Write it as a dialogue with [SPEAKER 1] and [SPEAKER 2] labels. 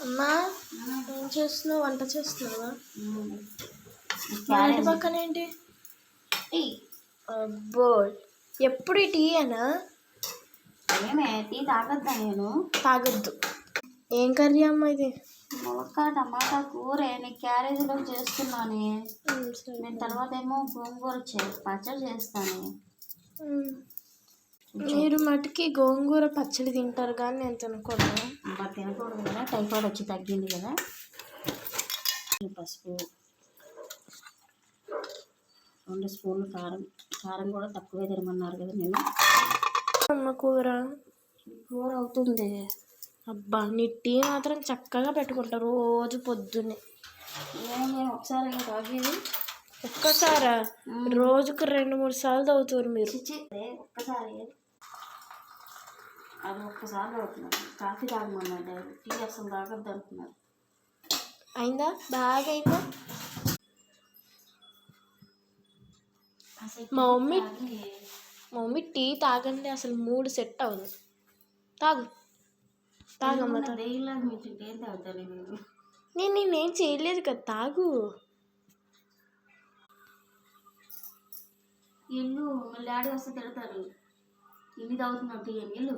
[SPEAKER 1] అమ్మా ఏం చేస్తున్నావు? వంట చేస్తున్నావా? ఇంటి పక్కన ఏంటి?
[SPEAKER 2] టీ.
[SPEAKER 1] అబ్బో, ఎప్పుడు టీ అనా?
[SPEAKER 2] ఏమే టీ తాగొద్దా? నేను
[SPEAKER 1] తాగొద్దు. ఏం కర్రీ అమ్మా ఇది?
[SPEAKER 2] ములక్కాయ టమాటా కూర. నీకు క్యారేజీలో చేస్తున్నాను. నేను తర్వాత ఏమో గోంగూర పచ్చడి చేస్తాను.
[SPEAKER 1] మీరు మటుకి గోంగూర పచ్చడి తింటారు కానీ నేను తినకూడదు.
[SPEAKER 2] తినకూడదు కదా, టైఫాయిడ్ వచ్చి తగ్గింది కదా. పసుపు, 2 స్పూన్లు కారం. కారం కూడా తక్కువే తినమన్నారు కదా నేను.
[SPEAKER 1] అమ్మ కూర
[SPEAKER 2] అవుతుంది.
[SPEAKER 1] అబ్బా, నీ టీ మాత్రం చక్కగా పెట్టుకుంటారు రోజు పొద్దున్నే.
[SPEAKER 2] నేను ఒకసారి తాగేది.
[SPEAKER 1] ఒక్కసారా? రోజుకు 2-3 సార్లు తాగుతారు మీరు.
[SPEAKER 2] ఒక్కసారి అది ఒక్కసారి అవుతున్నారు. కాఫీ తాగమన్నారు, టీ అసలు తాగద్దు అంటున్నారు.
[SPEAKER 1] అయిందా? బాగా అయిందా? మా మమ్మీ టీ తాగండి అసలు మూడు సెట్ అవ్వదు. తాగమ్మా. నేనేం చేయలేదు కదా, తాగు.
[SPEAKER 2] ఇల్లు డాడీ వస్తే తిడతారు, ఇన్ని తాగుతున్నావు టీ అని. ఇల్లు